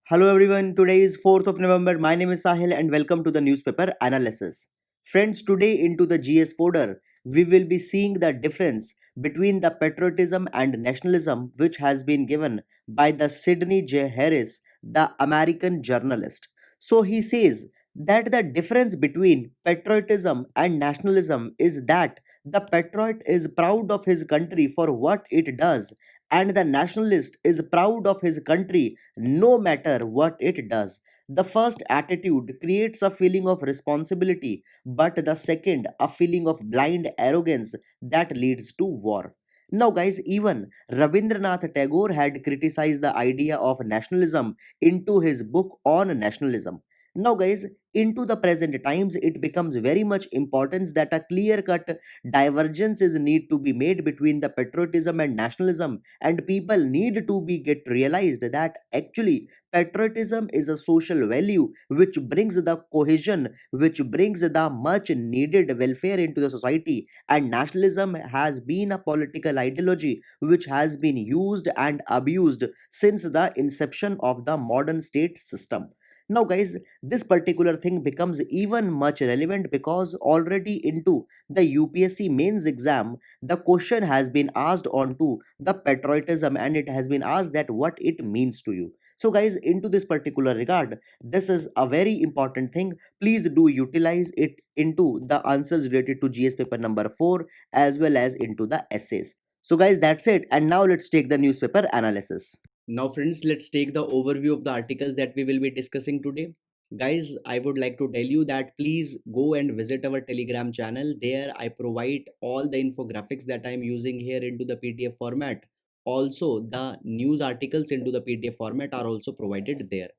Hello everyone, today is 4th of November. My name is Sahil and welcome to the newspaper analysis. Friends, today into the GS folder, we will be seeing the difference between the patriotism and nationalism which has been given by the Sidney J. Harris, the American journalist. So he says that the difference between patriotism and nationalism is that the patriot is proud of his country for what it does and the nationalist is proud of his country no matter what it does. The first attitude creates a feeling of responsibility, but the second, a feeling of blind arrogance that leads to war. Now, guys, even Rabindranath Tagore had criticized the idea of nationalism into his book on nationalism. Now, guys, into the present times, it becomes very much important that a clear cut divergence is need to be made between the patriotism and nationalism, and people need to be get realized that actually patriotism is a social value which brings the cohesion, which brings the much needed welfare into the society, and nationalism has been a political ideology which has been used and abused since the inception of the modern state system. Now guys, this particular thing becomes even much relevant because already into the UPSC mains exam, the question has been asked onto the patriotism and it has been asked that what it means to you. So guys, into this particular regard, this is a very important thing. Please do utilize it into the answers related to GS paper number 4 as well as into the essays. So guys, that's it. And now let's take the newspaper analysis. Now, friends, let's take the overview of the articles that we will be discussing today. Guys, I would like to tell you that please go and visit our Telegram channel. There, I provide all the infographics that I am using here into the PDF format. Also, the news articles into the PDF format are also provided there.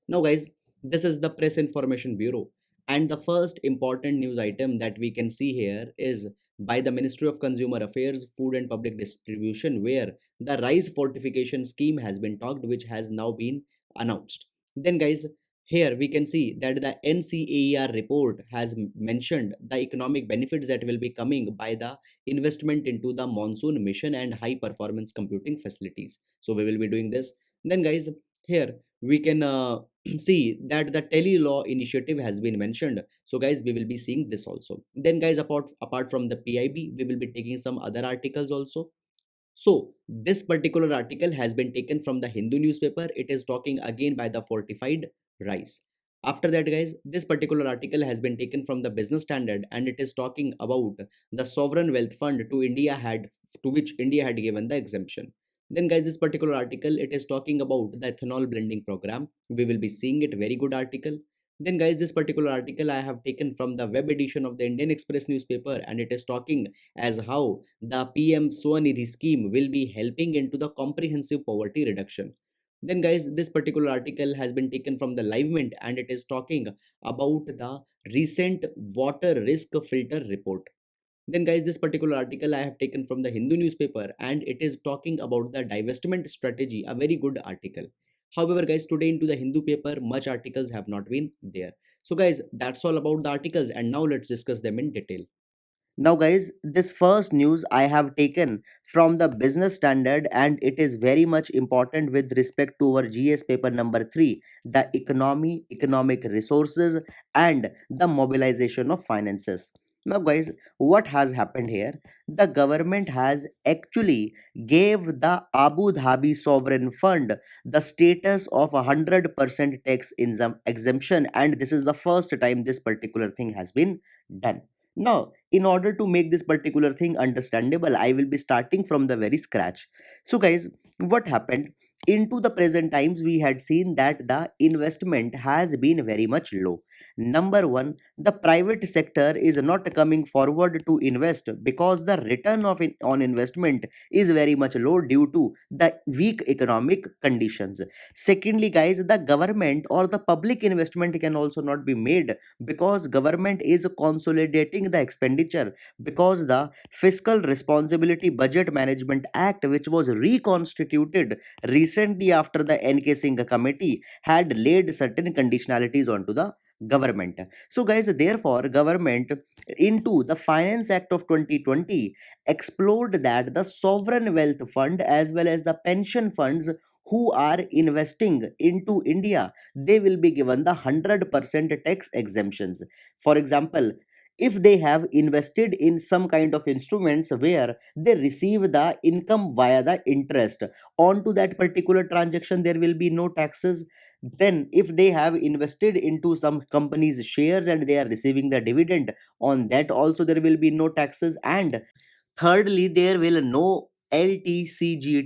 Now, guys, this is the Press Information Bureau. And the first important news item that we can see here is by the Ministry of Consumer Affairs, Food and Public Distribution, where the rice fortification scheme has been talked, which has now been announced. Then guys, here we can see that the NCAER report has mentioned the economic benefits that will be coming by the investment into the monsoon mission and high performance computing facilities. So we will be doing this. Then guys, here we can see that the tele law initiative has been mentioned. So guys, we will be seeing this also. Then guys, apart from the PIB, we will be taking some other articles also. So this particular article has been taken from the Hindu newspaper. It is talking again by the fortified rice. After that, guys, this particular article has been taken from the Business Standard, and it is talking about the sovereign wealth fund to which India had given the exemption. Then, guys, this particular article, it is talking about the ethanol blending program. We will be seeing it. Very good article. Then, guys, this particular article I have taken from the web edition of the Indian Express newspaper, and it is talking as how the PM Swanidhi scheme will be helping into the comprehensive poverty reduction. Then guys, this particular article has been taken from the Live Mint, and it is talking about the recent water risk filter report. Then guys, this particular article I have taken from the Hindu newspaper, and it is talking about the divestment strategy, a very good article. However guys, today into the Hindu paper, much articles have not been there. So guys, that's all about the articles, and now let's discuss them in detail. Now, guys, this first news I have taken from the Business Standard, and it is very much important with respect to our GS paper number 3, the economy, economic resources, and the mobilization of finances. Now, guys, what has happened here? The government has actually gave the Abu Dhabi Sovereign Fund the status of 100% tax exemption, and this is the first time this particular thing has been done. Now, in order to make this particular thing understandable, I will be starting from the very scratch. So guys, what happened into the present times, we had seen that the investment has been very much low. Number one, the private sector is not coming forward to invest because the return on investment is very much low due to the weak economic conditions. Secondly, guys, the government or the public investment can also not be made because government is consolidating the expenditure, because the fiscal responsibility budget management act, which was reconstituted recently after the NK Singh committee, had laid certain conditionalities onto the government. So guys, therefore government into the Finance Act of 2020 explored that the sovereign wealth fund as well as the pension funds who are investing into India, they will be given the 100% tax exemptions. For example, if they have invested in some kind of instruments where they receive the income via the interest onto that particular transaction, there will be no taxes. Then if they have invested into some company's shares and they are receiving the dividend on that, also there will be no taxes. And thirdly, there will no LTCGT,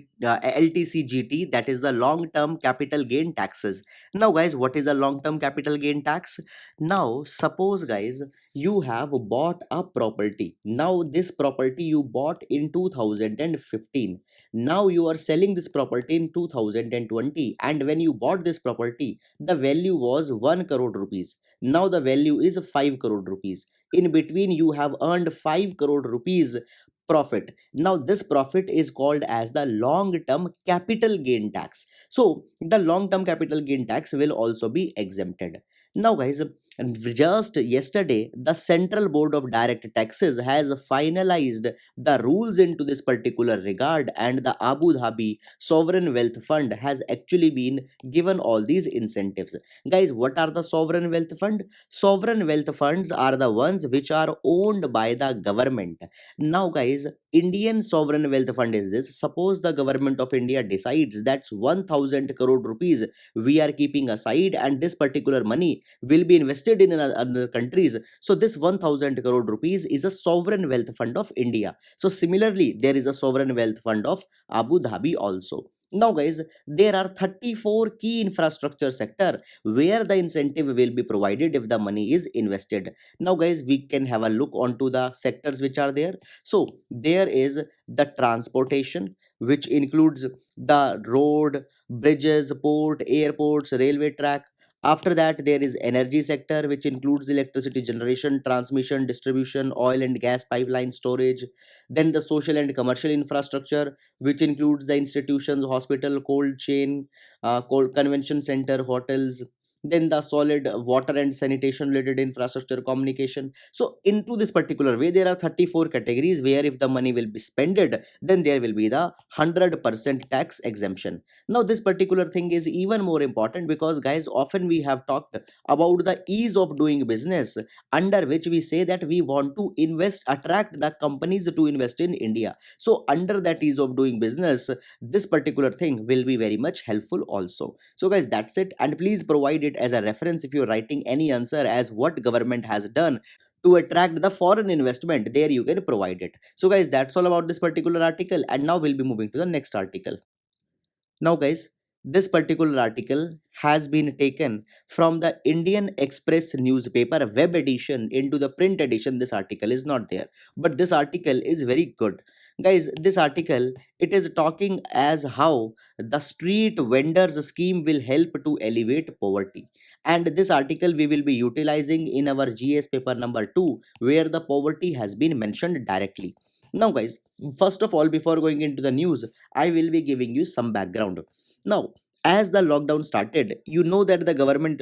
that is the long term capital gain taxes. Now, guys, what is a long term capital gain tax? Now, suppose, guys, you have bought a property. Now, this property you bought in 2015. Now, you are selling this property in 2020. And when you bought this property, the value was 1 crore rupees. Now, the value is 5 crore rupees. In between, you have earned 5 crore rupees profit. Now this profit is called as the long term capital gain tax. So the long term capital gain tax will also be exempted. Now, guys, just yesterday the Central Board of Direct Taxes has finalized the rules into this particular regard, and the Abu Dhabi Sovereign Wealth Fund has actually been given all these incentives. Guys, what are the sovereign wealth fund? Sovereign wealth funds are the ones which are owned by the government. Now, guys, Indian sovereign wealth fund is this. Suppose the government of India decides that's 1000 crore rupees we are keeping aside, and this particular money will be invested in other countries. So, this 1000 crore rupees is a sovereign wealth fund of India. So, similarly, there is a sovereign wealth fund of Abu Dhabi also. Now, guys, there are 34 key infrastructure sector where the incentive will be provided if the money is invested. Now, guys, we can have a look onto the sectors which are there. So there is the transportation, which includes the road, bridges, port, airports, railway track. After that, there is energy sector, which includes electricity generation, transmission, distribution, oil and gas pipeline storage. Then the social and commercial infrastructure, which includes the institutions, hospital, cold chain, cold convention center, hotels. Then the solid water and sanitation related infrastructure, communication. So into this particular way, there are 34 categories where if the money will be spended, then there will be the 100% tax exemption. Now this particular thing is even more important because, guys, often we have talked about the ease of doing business, under which we say that we want to attract the companies to invest in India. So under that ease of doing business, this particular thing will be very much helpful also. So, guys, that's it, and please provide it as a reference if you're writing any answer as what government has done to attract the foreign investment. There you can provide it. So, guys, that's all about this particular article, and now we'll be moving to the next article. Now, guys, this particular article has been taken from the Indian Express newspaper web edition into the print edition. This article is not there, but this article is very good. Guys, this article, it is talking as how the street vendors scheme will help to elevate poverty. And this article we will be utilizing in our GS paper number 2, where the poverty has been mentioned directly. Now, guys, first of all, before going into the news, I will be giving you some background. Now, as the lockdown started, you know that the government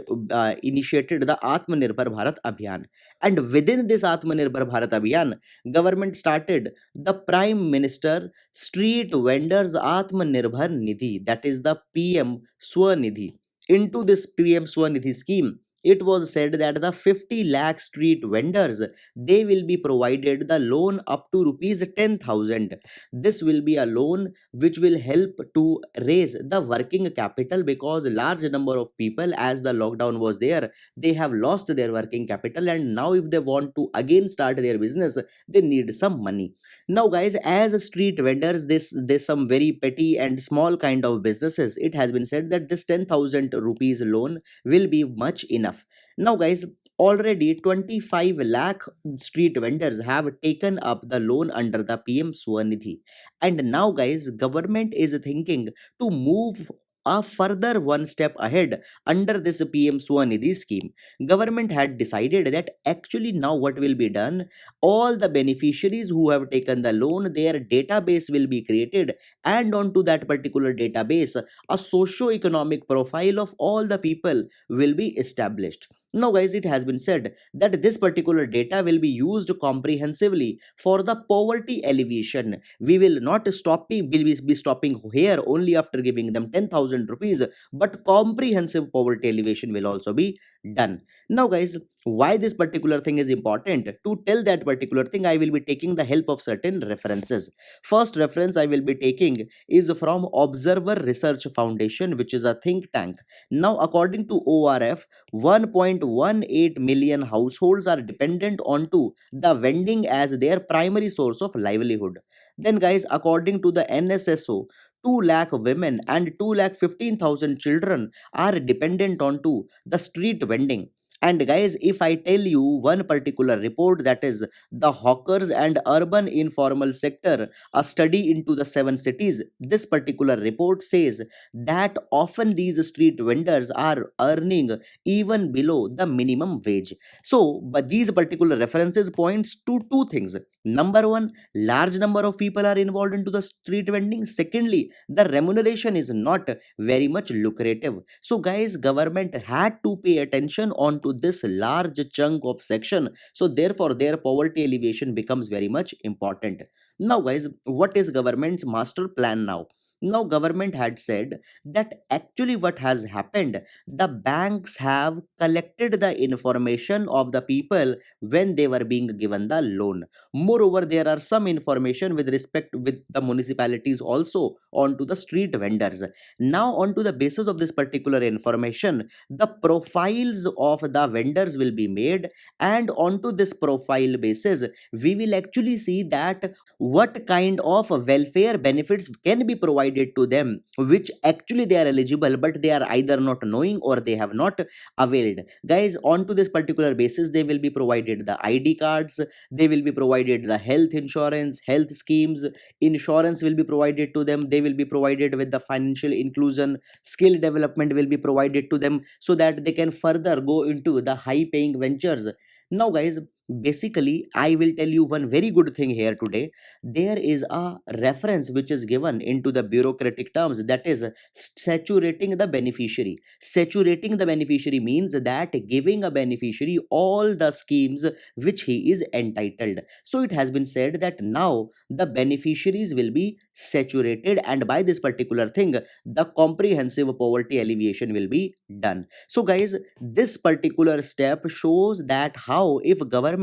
initiated the Atmanirbhar Bharat Abhiyan. And within this Atmanirbhar Bharat Abhiyan, government started the Prime Minister Street Vendors Atmanirbhar Nidhi, that is the PM Swanidhi. Into this PM Swanidhi scheme, it was said that the 50 lakh street vendors, they will be provided the loan up to rupees 10,000. This will be a loan which will help to raise the working capital, because large number of people, as the lockdown was there, they have lost their working capital, and now if they want to again start their business, they need some money. Now, guys, as street vendors, this some very petty and small kind of businesses, it has been said that this 10,000 rupees loan will be much enough. Now, guys, already 25 lakh street vendors have taken up the loan under the PM Swanidhi. And now, guys, government is thinking to move a further one step ahead under this PM Swanidhi scheme. Government had decided that actually now what will be done, all the beneficiaries who have taken the loan, their database will be created, and onto that particular database, a socio-economic profile of all the people will be established. Now, guys, it has been said that this particular data will be used comprehensively for the poverty alleviation. We will not be stopping here only after giving them 10,000 rupees, but comprehensive poverty alleviation will also be done. Now, guys, why this particular thing is important? To tell that particular thing, I will be taking the help of certain references. First reference I will be taking is from Observer Research Foundation, which is a think tank. Now, according to ORF, 1.18 million households are dependent onto the vending as their primary source of livelihood. Then, guys, according to the NSSO, 2 lakh women and 2 lakh 15,000 children are dependent onto the street vending. And guys, if I tell you one particular report, that is the hawkers and urban informal sector, a study into the 7 cities, this particular report says that often these street vendors are earning even below the minimum wage. So but these particular references points to two things. Number one, large number of people are involved into the street vending. Secondly, the remuneration is not very much lucrative. So guys, government had to pay attention onto this large chunk of section, so therefore their poverty alleviation becomes very much important. Now, guys, what is government's master plan now? Now, government had said that actually what has happened, the banks have collected the information of the people when they were being given the loan. Moreover, there are some information with respect with the municipalities also onto the street vendors. Now, onto the basis of this particular information, the profiles of the vendors will be made, and onto this profile basis, we will actually see that what kind of welfare benefits can be provided to them, which actually they are eligible, but they are either not knowing or they have not availed. Guys, onto this particular basis, they will be provided the ID cards, they will be provided the health insurance, health schemes, insurance will be provided to them, they will be provided with the financial inclusion, skill development will be provided to them, so that they can further go into the high paying ventures. Now, guys, basically I will tell you one very good thing here today. There is a reference which is given into the bureaucratic terms, that is saturating the beneficiary. Saturating the beneficiary means that giving a beneficiary all the schemes which he is entitled. So it has been said that now the beneficiaries will be saturated, and by this particular thing, the comprehensive poverty alleviation will be done. So guys, this particular step shows that how if government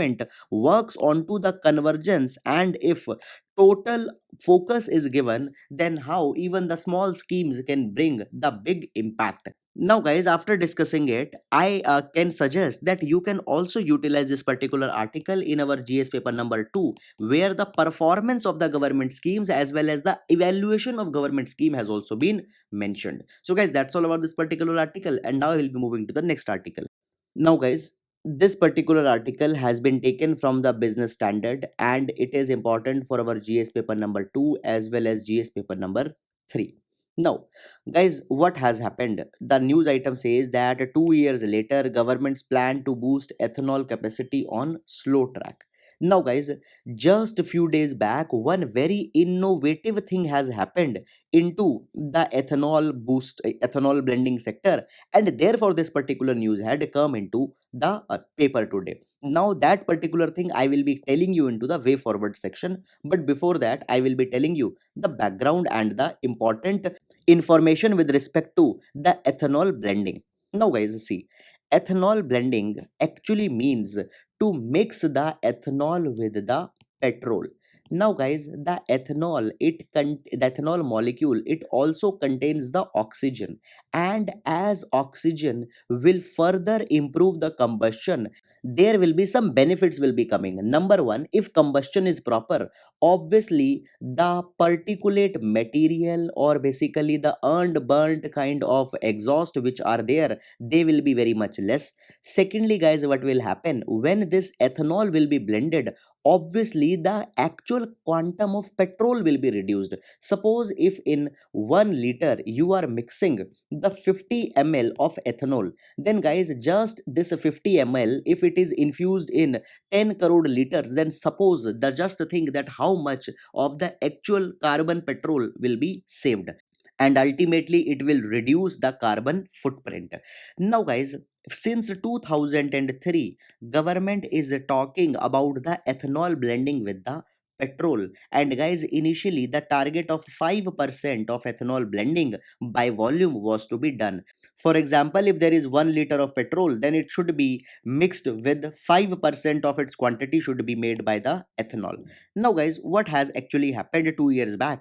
works onto the convergence, and if total focus is given, then how even the small schemes can bring the big impact. Now, guys, after discussing it, I can suggest that you can also utilize this particular article in our GS paper number 2, where the performance of the government schemes as well as the evaluation of government scheme has also been mentioned. So, guys, that's all about this particular article, and now we'll be moving to the next article. Now, guys, this particular article has been taken from the Business Standard, and it is important for our GS paper number 2 as well as GS paper number 3. Now, guys, what has happened? The news item says that 2 years later, government's plan to boost ethanol capacity on slow track. Now, guys, just a few days back, one very innovative thing has happened into the ethanol blending sector, and therefore this particular news had come into the paper today. Now, that particular thing I will be telling you into the way forward section, but before that I will be telling you the background and the important information with respect to the ethanol blending. Now, guys, see, ethanol blending actually means to mix the ethanol with the petrol. Now, guys, the ethanol molecule, it also contains the oxygen, and as oxygen will further improve the combustion, there will be some benefits will be coming. Number one, if combustion is proper, obviously the particulate material, or basically the earned burnt kind of exhaust which are there, they will be very much less. Secondly, guys, what will happen when this ethanol will be blended, obviously the actual quantum of petrol will be reduced. Suppose if in 1 liter you are mixing the 50 ml of ethanol, then guys, just this 50 ml, if it is infused in 10 crore liters, then suppose the just think that how much of the actual carbon petrol will be saved. and ultimately it will reduce the carbon footprint. Now guys, since 2003 government is talking about the ethanol blending with the petrol, and guys, initially the target of 5% of ethanol blending by volume was to be done. For example, if there is 1 liter of petrol, then it should be mixed with 5% of its quantity should be made by the ethanol. Now guys, what has actually happened 2 years back?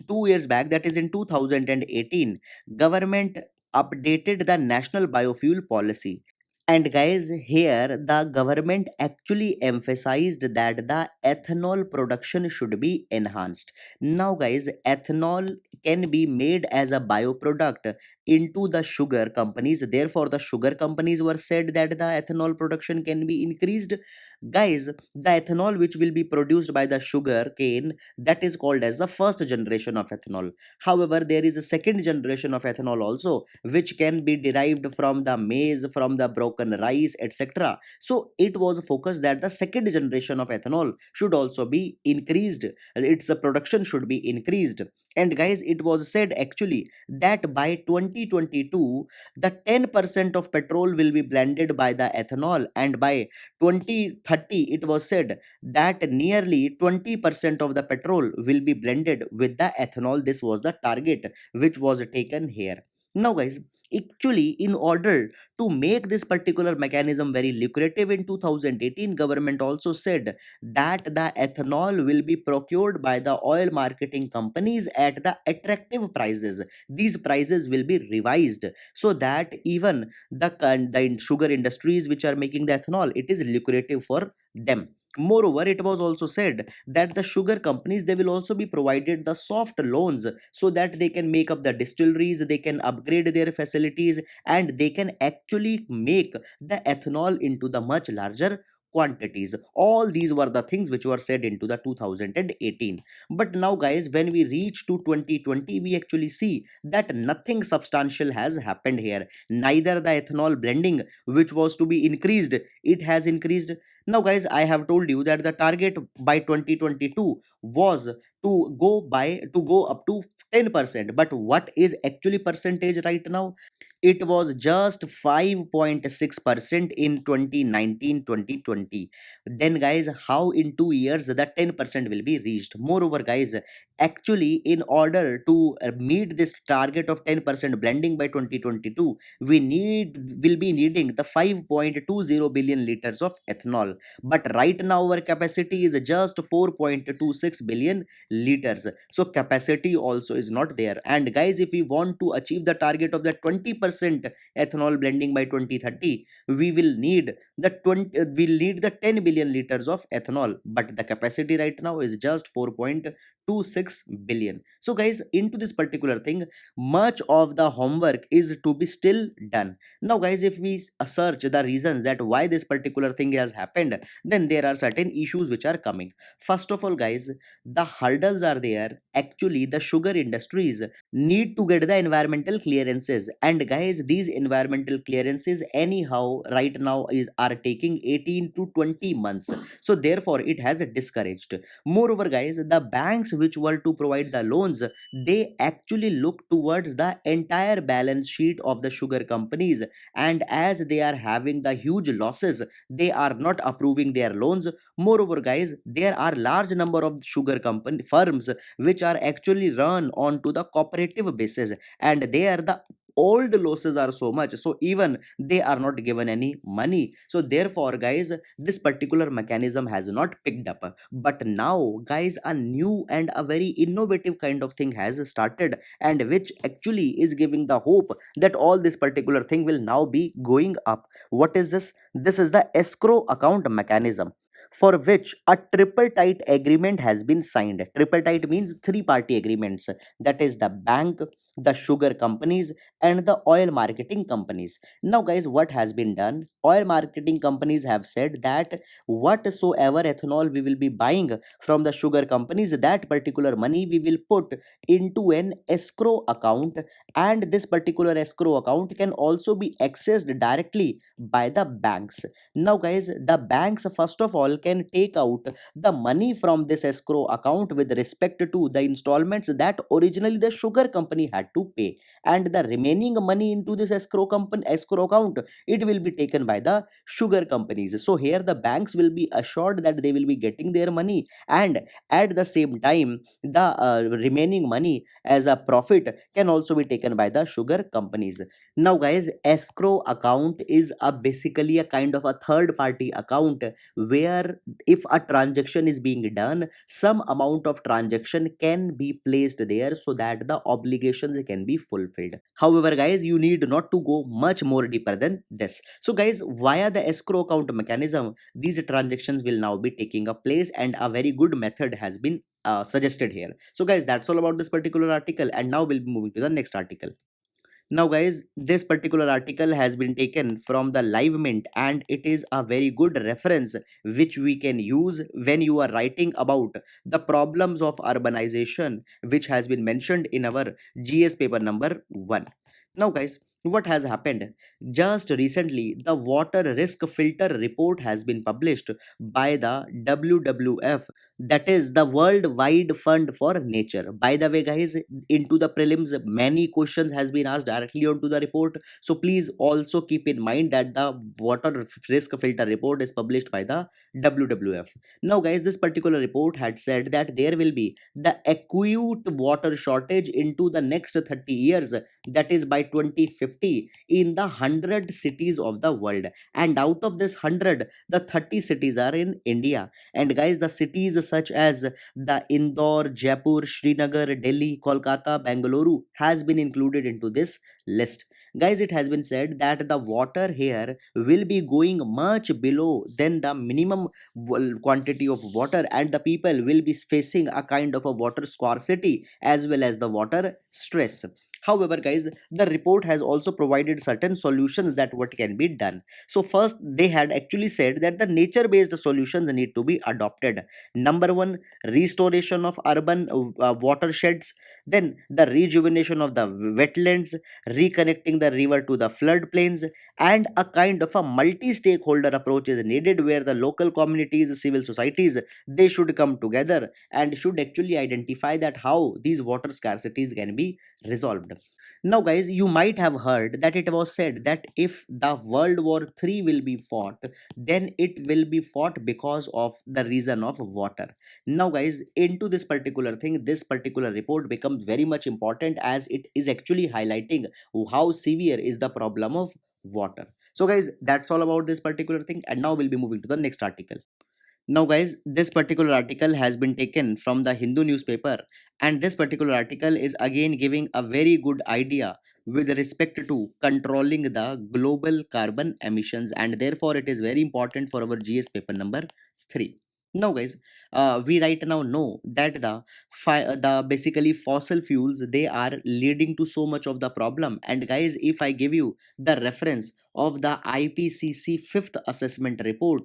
2 years back, that is in 2018, government updated the national biofuel policy. And guys, here the government actually emphasized that the ethanol production should be enhanced. Now guys, ethanol can be made as a bioproduct into the sugar companies. Therefore, the sugar companies were said that the ethanol production can be increased. Guys, the ethanol which will be produced by the sugar cane, that is called as the first generation of ethanol. However, there is a second generation of ethanol also, which can be derived from the maize, from the broken rice, etc. So it was focused that the second generation of ethanol should also be increased, its production should be increased. And guys, it was said actually that by 2022 the 10% of petrol will be blended by the ethanol, and by 2030 it was said that nearly 20% of the petrol will be blended with the ethanol. This was the target which was taken here. Now guys, actually in order to make this particular mechanism very lucrative, in 2018 government also said that the ethanol will be procured by the oil marketing companies at the attractive prices. These prices will be revised so that even the sugar industries which are making the ethanol, it is lucrative for them. Moreover, it was also said that the sugar companies, they will also be provided the soft loans so that they can make up the distilleries, they can upgrade their facilities, and they can actually make the ethanol into the much larger quantities. All these were the things which were said into the 2018. But now guys, when we reach to 2020, we actually see that nothing substantial has happened here. Neither the ethanol blending which was to be increased, it has increased. Now guys, I have told you that the target by 2022 was to go up to 10%, but what is actually percentage right now? It was just 5.6% in 2019-2020. Then guys, how in 2 years the 10% will be reached? Moreover guys, actually in order to meet this target of 10% blending by 2022, will be needing the 5.20 billion liters of ethanol. But right now our capacity is just 4.26 billion liters. So capacity also is not there. And guys, if we want to achieve the target of the 20% ethanol blending by 2030, we will need the 10 billion liters of ethanol, but the capacity right now is just 4.26 billion. So guys, into this particular thing, much of the homework is to be still done. Now guys, if we search the reasons that why this particular thing has happened, then there are certain issues which are coming. First of all guys, the hurdles are there. Actually, the sugar industries need to get the environmental clearances, and guys, these environmental clearances anyhow right now are taking 18 to 20 months. So therefore it has discouraged. Moreover guys, the banks which were to provide the loans, they actually look towards the entire balance sheet of the sugar companies, and as they are having the huge losses, they are not approving their loans. Moreover guys, there are large number of sugar company firms which are actually run on to the cooperative basis, and they are the old losses are so much, so even they are not given any money. So therefore guys, this particular mechanism has not picked up. But now guys, a new and a very innovative kind of thing has started, and which actually is giving the hope that all this particular thing will now be going up. What is this? This is the escrow account mechanism, for which a tripartite agreement has been signed. Tripartite means three party agreements, that is the bank, the sugar companies, and the oil marketing companies. Now guys, what has been done? Oil marketing companies have said that whatsoever ethanol we will be buying from the sugar companies, that particular money we will put into an escrow account, and this particular escrow account can also be accessed directly by the banks. Now guys, the banks first of all can take out the money from this escrow account with respect to the installments that originally the sugar company had had to pay, and the remaining money into this escrow account, it will be taken by the sugar companies. So here the banks will be assured that they will be getting their money, and at the same time the remaining money as a profit can also be taken by the sugar companies. Now guys, escrow account is a basically a kind of a third party account where if a transaction is being done, some amount of transaction can be placed there so that the obligations can be fulfilled. However guys, you need not to go much more deeper than this. So guys, via the escrow account mechanism, these transactions will now be taking a place, and a very good method has been suggested here. So guys, that's all about this particular article, and now we'll be moving to the next article. Now, guys, this particular article has been taken from the Live Mint, and it is a very good reference which we can use when you are writing about the problems of urbanization, which has been mentioned in our GS paper number 1. Now, guys, what has happened? Just recently, the water risk filter report has been published by the WWF, that is the Worldwide Fund for Nature. By the way, guys, into the prelims many questions has been asked directly onto the report, so please also keep in mind that the water risk filter report is published by the WWF. Now guys, this particular report had said that there will be the acute water shortage into the next 30 years, that is by 2050, in the 100 cities of the world, and out of this 100, the 30 cities are in India. And guys, the cities such as the Indore, Jaipur, Srinagar, Delhi, Kolkata, Bangalore has been included into this list. Guys, it has been said that the water here will be going much below than the minimum quantity of water, and the people will be facing a kind of a water scarcity as well as the water stress. However, guys, the report has also provided certain solutions that what can be done. So first, they had actually said that the nature based solutions need to be adopted. Number one, restoration of urban watersheds, then the rejuvenation of the wetlands, reconnecting the river to the floodplains, and a kind of a multi stakeholder approach is needed where the local communities, civil societies, they should come together and should actually identify that how these water scarcities can be resolved. Now, guys, you might have heard that it was said that if the World War III will be fought, then it will be fought because of the reason of water. Now, guys, into this particular thing, this particular report becomes very much important as it is actually highlighting how severe is the problem of water. So, guys, that's all about this particular thing, and now we'll be moving to the next article. Now, guys, this particular article has been taken from the Hindu newspaper, and this particular article is again giving a very good idea with respect to controlling the global carbon emissions, and therefore it is very important for our GS paper number 3. Now, guys, we right now know that the basically fossil fuels, they are leading to so much of the problem. And guys, if I give you the reference of the IPCC fifth assessment report,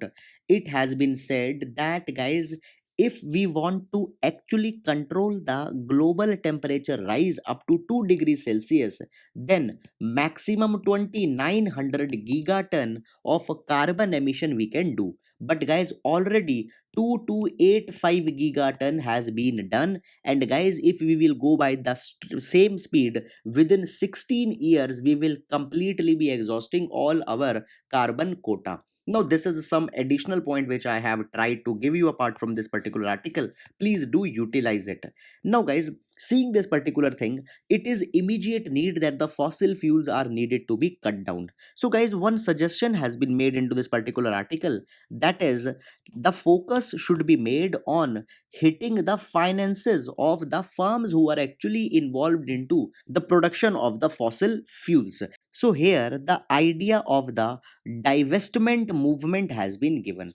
it has been said that, guys, if we want to actually control the global temperature rise up to 2 degrees Celsius, then maximum 2900 gigaton of carbon emission we can do. But guys, already 2285 gigaton has been done, and guys, if we will go by the same speed, within 16 years we will completely be exhausting all our carbon quota. Now, this is some additional point which I have tried to give you apart from this particular article. Please do utilize it. Now, guys, seeing this particular thing, it is immediate need that the fossil fuels are needed to be cut down. So, guys, one suggestion has been made into this particular article, that is, the focus should be made on hitting the finances of the firms who are actually involved into the production of the fossil fuels. So here the idea of the divestment movement has been given.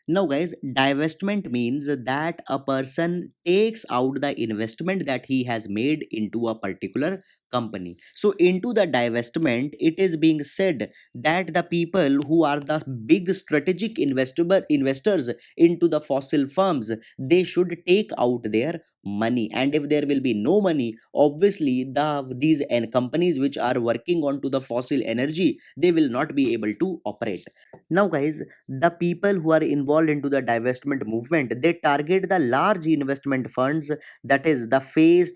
Now, guys, divestment means that a person takes out the investment that he has made into a particular company. So, into the divestment, it is being said that the people who are the big strategic investors into the fossil firms, they should take out their money. And if there will be no money, obviously these companies which are working on to the fossil energy, they will not be able to operate. Now guys, the people who are involved into the divestment movement, they target the large investment funds, that is the faith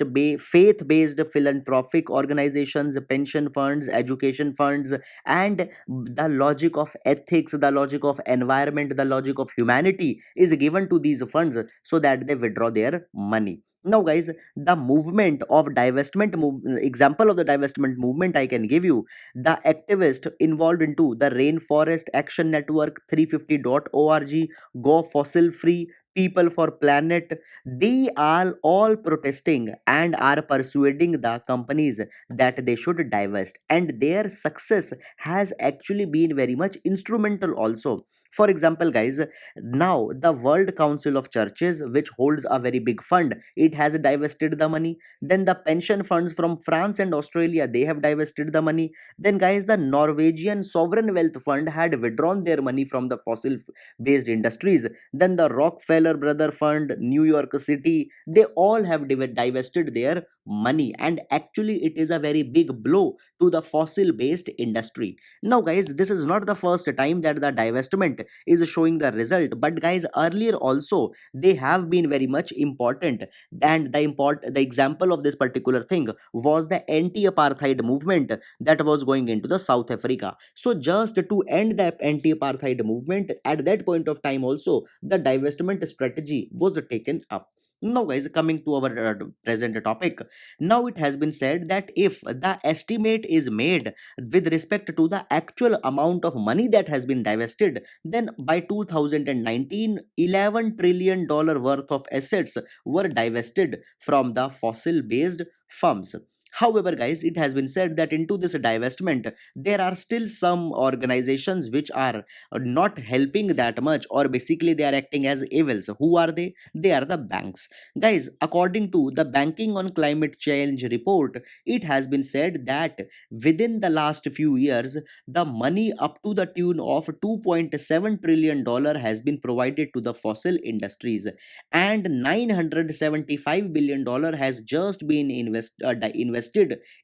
based philanthropic organizations, pension funds, education funds, and the logic of ethics, the logic of environment, the logic of humanity is given to these funds so that they withdraw their money. Now guys, the movement of example of the divestment movement I can give you: the activist involved into the Rainforest Action Network, 350.org, Go Fossil Free, People for Planet, they are all protesting and are persuading the companies that they should divest, and their success has actually been very much instrumental also. For example guys, now the World Council of Churches, which holds a very big fund, it has divested the money. Then the pension funds from France and Australia, they have divested the money. Then guys, the Norwegian sovereign wealth fund had withdrawn their money from the fossil based industries. Then the Rockefeller brother fund, New York City, they all have divested their money, and actually it is a very big blow to the fossil based industry. Now guys, this is not the first time that the divestment is showing the result, but guys, earlier also they have been very much important. And the example of this particular thing was the anti apartheid movement that was going into the South Africa. So just to end the anti apartheid movement, at that point of time also the divestment strategy was taken up. Now guys, coming to our present topic, now it has been said that if the estimate is made with respect to the actual amount of money that has been divested, then by 2019, $11 trillion worth of assets were divested from the fossil based firms. However, guys, it has been said that into this divestment, there are still some organizations which are not helping that much, or basically they are acting as evils. Who are they? They are the banks. Guys, according to the Banking on Climate Change report, it has been said that within the last few years, the money up to the tune of $2.7 trillion has been provided to the fossil industries, and $975 billion has just been invested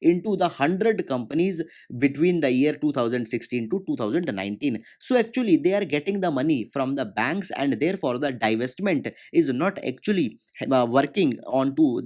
into the 100 companies between the year 2016 to 2019. So actually they are getting the money from the banks, and therefore the divestment is not actually working onto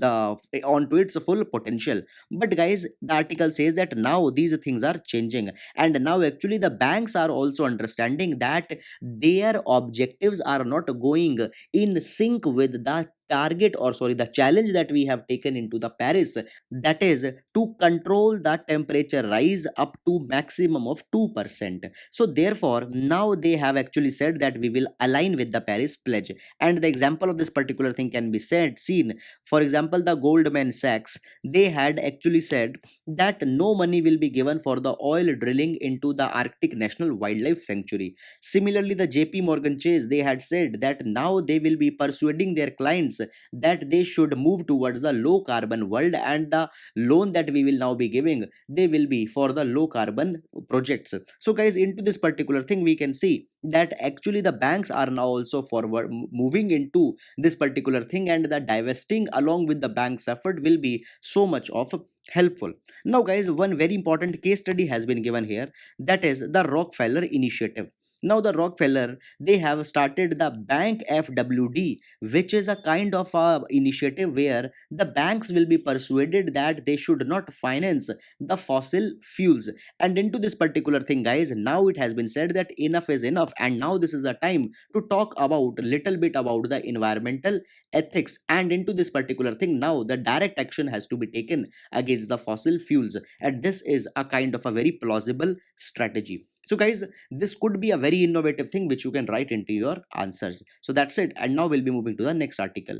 its full potential. But guys, the article says that now these things are changing, and now actually the banks are also understanding that their objectives are not going in sync with the target, or sorry, the challenge that we have taken into the Paris, that is to control the temperature rise up to maximum of 2%. So therefore now they have actually said that we will align with the Paris pledge. And the example of this particular thing can be seen. For example, the Goldman Sachs, they had actually said that no money will be given for the oil drilling into the Arctic National Wildlife Sanctuary. Similarly, the JP Morgan Chase, they had said that now they will be persuading their clients that they should move towards the low carbon world, and the loan that we will now be giving, they will be for the low carbon projects. So guys, into this particular thing we can see that actually the banks are now also forward moving into this particular thing, and the divesting along with the bank's effort will be so much of helpful. Now guys, one very important case study has been given here, that is the Rockefeller initiative. Now the Rockefeller, they have started the Bank FWD, which is a kind of a initiative where the banks will be persuaded that they should not finance the fossil fuels. And into this particular thing guys, now it has been said that enough is enough, and now this is the time to talk about a little bit about the environmental ethics. And into this particular thing, now the direct action has to be taken against the fossil fuels, and this is a kind of a very plausible strategy. So guys, this could be a very innovative thing which you can write into your answers. So that's it, and now we'll be moving to the next article.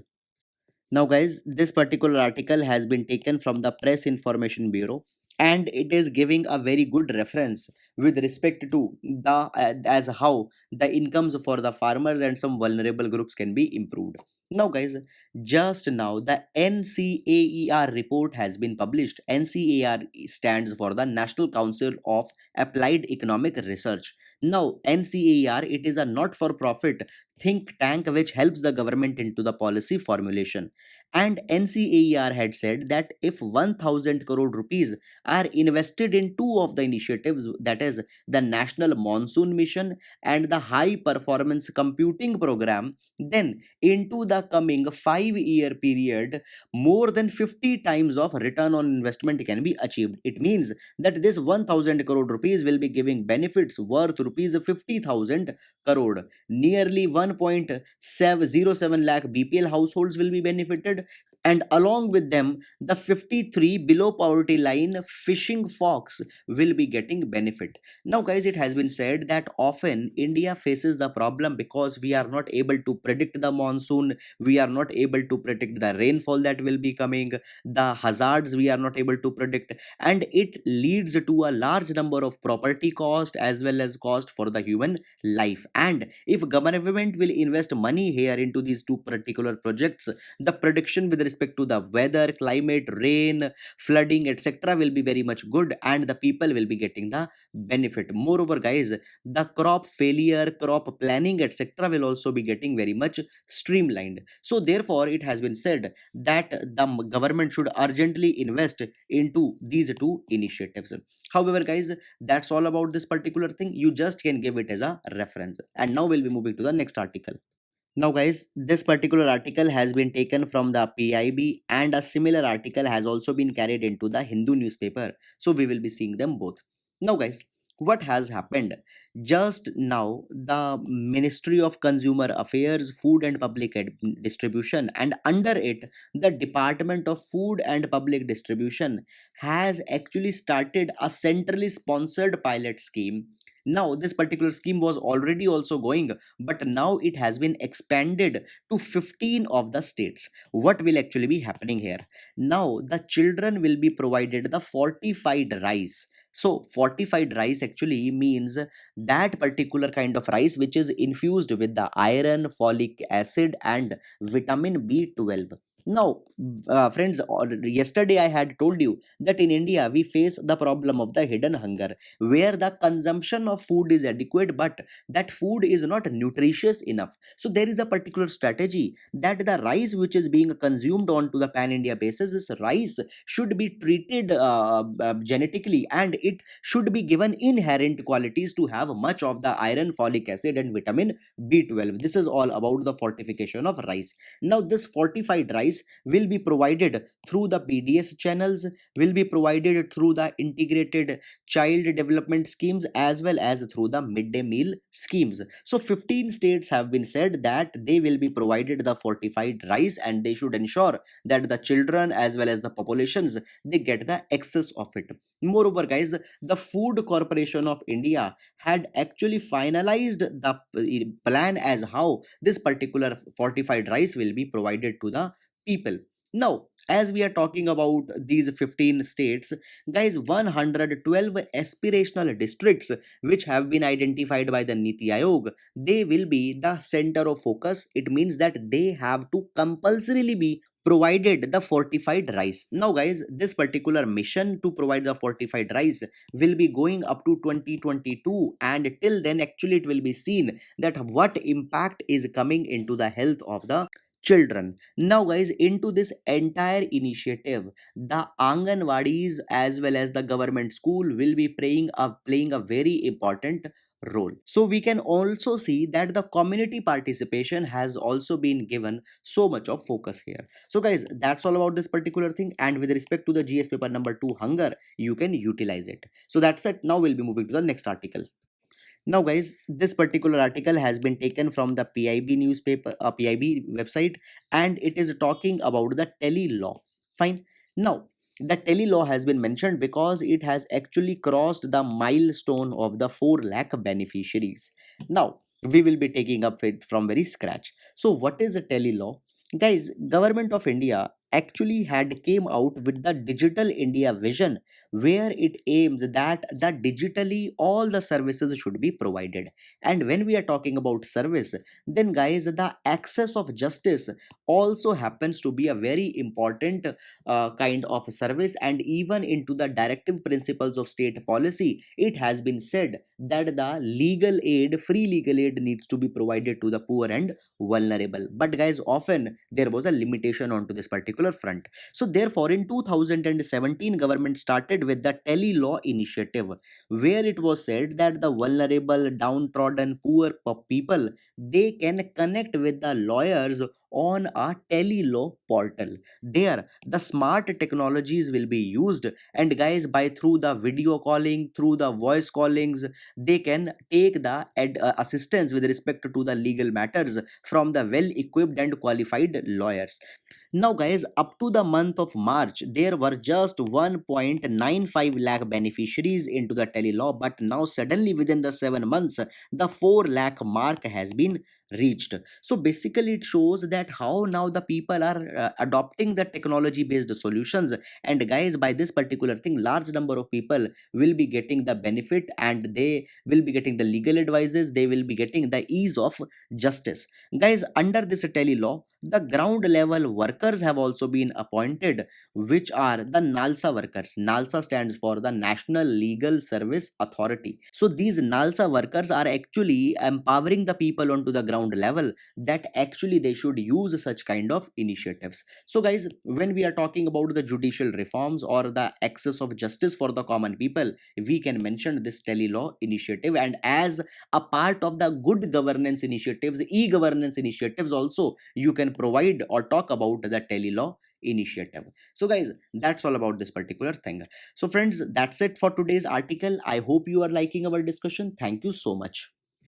Now guys, this particular article has been taken from the Press Information Bureau, and it is giving a very good reference with respect to the as how the incomes for the farmers and some vulnerable groups can be improved. Now guys, just now the NCAER report has been published. NCAER stands for the National Council of Applied Economic Research. Now NCAER, it is a not for profit think tank which helps the government into the policy formulation. And NCAER had said that if 1000 crore rupees are invested in two of the initiatives, that is the National Monsoon Mission and the High Performance Computing Program, then into the coming 5-year period, more than 50 times of return on investment can be achieved. It means that this 1000 crore rupees will be giving benefits worth rupees 50,000 crore. Nearly 1.707 lakh BPL households will be benefited, and along with them, the 53 below poverty line fishing folks will be getting benefit. Now, guys, it has been said that often India faces the problem because we are not able to predict the monsoon, we are not able to predict the rainfall that will be coming, the hazards we are not able to predict, and it leads to a large number of property cost as well as cost for the human life. And if government will invest money here into these two particular projects, the prediction with respect to the weather, climate, rain, flooding, etc. will be very much good, and the people will be getting the benefit. Moreover, guys, the crop failure, crop planning, etc. will also be getting very much streamlined. So therefore it has been said that the government should urgently invest into these two initiatives. However, guys, that's all about this particular thing. You just can give it as a reference. And now we'll be moving to the next article. Now, guys, this particular article has been taken from the PIB, and a similar article has also been carried into the Hindu newspaper. So, we will be seeing them both. Now, guys, what has happened? Just now, the Ministry of Consumer Affairs, Food and Public Distribution, and under it, the Department of Food and Public Distribution has actually started a centrally sponsored pilot scheme. Now, this particular scheme was already also going, but now it has been expanded to 15 of the states. What will actually be happening here? Now the children will be provided the fortified rice. So fortified rice actually means that particular kind of rice which is infused with the iron, folic acid and vitamin B12. Now, friends, yesterday I had told you that in India we face the problem of the hidden hunger, where the consumption of food is adequate but that food is not nutritious enough. So there is a particular strategy that the rice which is being consumed onto the pan India basis, this rice should be treated genetically, and it should be given inherent qualities to have much of the iron, folic acid and vitamin B12. This is all about the fortification of rice. Now this fortified rice will be provided through the PDS channels, will be provided through the integrated child development schemes as well as through the midday meal schemes. So 15 states have been said that they will be provided the fortified rice, and they should ensure that the children as well as the populations they get the excess of it. Moreover, guys, the Food Corporation of India had actually finalized the plan as how this particular fortified rice will be provided to the people. Now, as we are talking about these 15 states, guys, 112 aspirational districts which have been identified by the Niti Aayog, they will be the center of focus. It means that they have to compulsorily be provided the fortified rice. Now, guys, this particular mission to provide the fortified rice will be going up to 2022, and till then actually it will be seen that what impact is coming into the health of the children. Now, guys, into this entire initiative, the Anganwadis as well as the government school will be playing a very important role. So we can also see that the community participation has also been given so much of focus here. So guys, that's all about this particular thing, and with respect to the GS paper number 2 hunger, you can utilize it. So that's it. Now we'll be moving to the next article. Now, guys, this particular article has been taken from the PIB newspaper, PIB website, and it is talking about the tele law. Fine. Now, the tele law has been mentioned because it has actually crossed the milestone of the 4 lakh beneficiaries. Now, we will be taking up it from very scratch. So, what is the tele law? Guys, Government of India actually had came out with the Digital India vision, where it aims that the digitally all the services should be provided. And when we are talking about service, then guys, the access of justice also happens to be a very important kind of service. And even into the directive principles of state policy, it has been said that the legal aid, free legal aid, needs to be provided to the poor and vulnerable. But guys, often there was a limitation onto this particular front. So therefore, in 2017, government started with the tele law initiative, where it was said that the vulnerable, downtrodden, poor people, they can connect with the lawyers on a tele law portal. There the smart technologies will be used, and guys, by through the video calling, through the voice callings, they can take the assistance with respect to the legal matters from the well equipped and qualified lawyers. Now, guys, up to the month of March, there were just 1.95 lakh beneficiaries into the telelaw, but now suddenly within the 7 months, the 4 lakh mark has been reached. So basically, it shows that how now the people are adopting the technology based solutions. And guys, by this particular thing, large number of people will be getting the benefit, and they will be getting the legal advices, they will be getting the ease of justice. Guys, under this telelaw, the ground level workers have also been appointed, which are the NALSA workers. NALSA stands for the National Legal Service Authority. So these NALSA workers are actually empowering the people onto the ground level that actually they should use such kind of initiatives. So guys, when we are talking about the judicial reforms or the access of justice for the common people, we can mention this telelaw initiative. And as a part of the good governance initiatives, e-governance initiatives also, you can provide or talk about the telelaw initiative. So guys, that's all about this particular thing. So friends, that's it for today's article. I hope you are liking our discussion. Thank you so much.